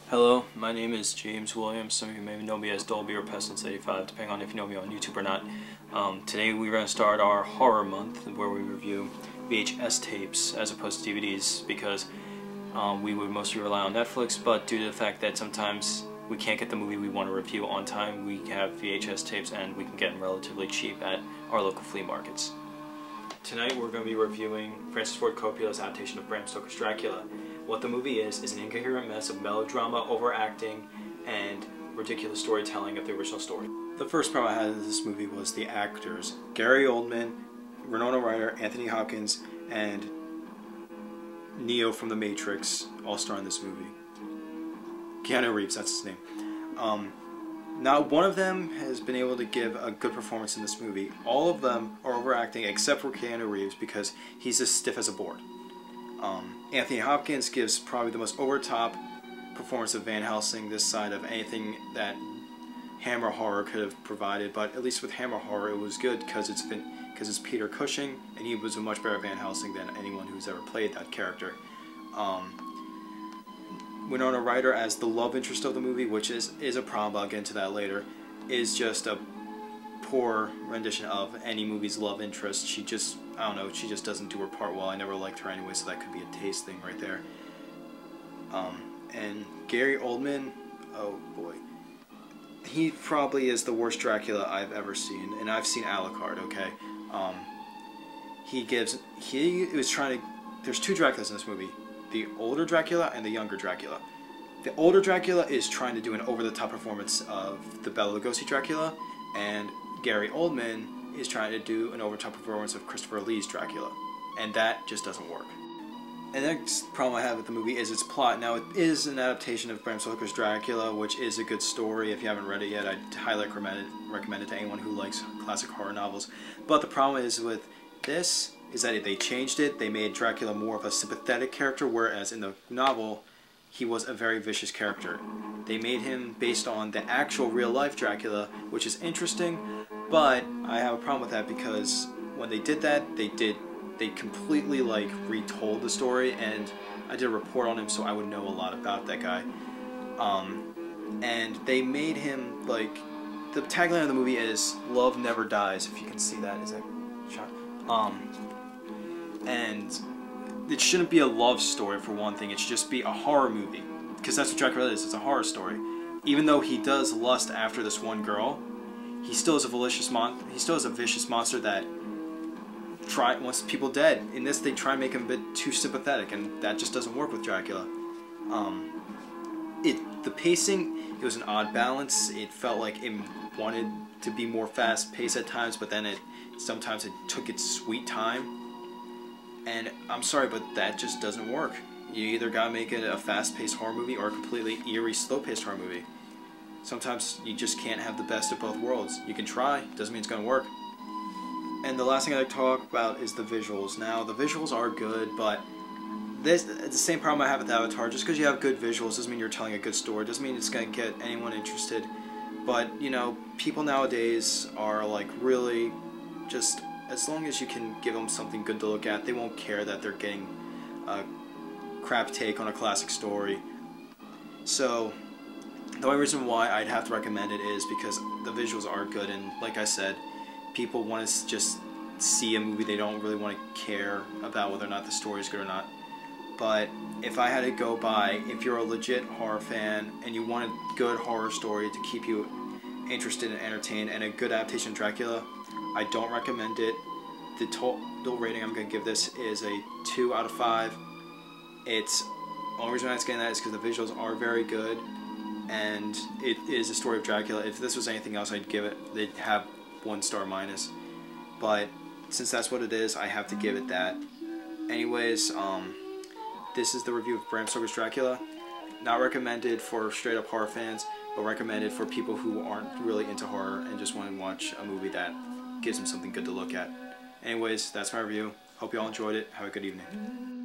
Hello, my name is James Williams. Some of you may know me as Dolby or Pestilence85, depending on if you know me on YouTube or not. Today we're going to start our horror month, where we review VHS tapes as opposed to DVDs, because we would mostly rely on Netflix, but due to the fact that sometimes we can't get the movie we want to review on time, we have VHS tapes and we can get them relatively cheap at our local flea markets. Tonight we're going to be reviewing Francis Ford Coppola's adaptation of Bram Stoker's Dracula. What the movie is an incoherent mess of melodrama, overacting, and ridiculous storytelling of the original story. The first problem I had in this movie was the actors. Gary Oldman, Winona Ryder, Anthony Hopkins, and Neo from The Matrix all star in this movie. Keanu Reeves, that's his name. Not one of them has been able to give a good performance in this movie. All of them are overacting except for Keanu Reeves because he's as stiff as a board. Anthony Hopkins gives probably the most over-the-top performance of Van Helsing this side of anything that Hammer Horror could have provided, but at least with Hammer Horror it was good because it's Peter Cushing, and he was a much better Van Helsing than anyone who's ever played that character. Winona Ryder as the love interest of the movie, which is a problem, I'll get into that later, is just a poor rendition of any movie's love interest. She just, I don't know, she just doesn't do her part well. I never liked her anyway, so that could be a taste thing right there. And Gary Oldman, oh boy. He probably is the worst Dracula I've ever seen, and I've seen Alucard, okay? There's two Draculas in this movie. The older Dracula and the younger Dracula. The older Dracula is trying to do an over-the-top performance of the Bela Lugosi Dracula, and Gary Oldman is trying to do an over-the-top performance of Christopher Lee's Dracula, and that just doesn't work. And the next problem I have with the movie is its plot. Now, it is an adaptation of Bram Stoker's Dracula, which is a good story. If you haven't read it yet, I'd highly recommend it to anyone who likes classic horror novels. But the problem is with this is that they changed it. They made Dracula more of a sympathetic character, whereas in the novel, he was a very vicious character. They made him based on the actual real-life Dracula, which is interesting, but I have a problem with that because when they did that, they completely retold the story, and I did a report on him so I would know a lot about that guy. And they made him the tagline of the movie is "Love never dies." If you can see that, is that shot? And it shouldn't be a love story for one thing. It should just be a horror movie, because that's what Dracula is. It's a horror story. Even though he does lust after this one girl, he still is a vicious monster that wants people dead. In this, they try and make him a bit too sympathetic, and that just doesn't work with Dracula. The pacing, it was an odd balance. It felt like it wanted to be more fast-paced at times, but then sometimes it took its sweet time. And I'm sorry, but that just doesn't work. You either gotta make it a fast-paced horror movie or a completely eerie, slow-paced horror movie. Sometimes you just can't have the best of both worlds. You can try, doesn't mean it's gonna work. And the last thing I'd like to talk about is the visuals. Now, the visuals are good, but it's the same problem I have with Avatar. Just because you have good visuals doesn't mean you're telling a good story. Doesn't mean it's gonna get anyone interested. But, you know, people nowadays are really just, as long as you can give them something good to look at, they won't care that they're getting a crap take on a classic story. So the only reason why I'd have to recommend it is because the visuals are good, and like I said, people want to just see a movie. They don't really want to care about whether or not the story is good or not. But if I had to go by, if you're a legit horror fan and you want a good horror story to keep you interested and entertained and a good adaptation of Dracula, I don't recommend it. The total rating I'm going to give this is a 2 out of 5. The only reason I'm getting that is because the visuals are very good, and it is a story of Dracula. If this was anything else, they'd have 1 star minus. But since that's what it is, I have to give it that. Anyways, this is the review of Bram Stoker's Dracula. Not recommended for straight up horror fans, but recommended for people who aren't really into horror and just want to watch a movie that gives them something good to look at. Anyways, that's my review. Hope you all enjoyed it. Have a good evening.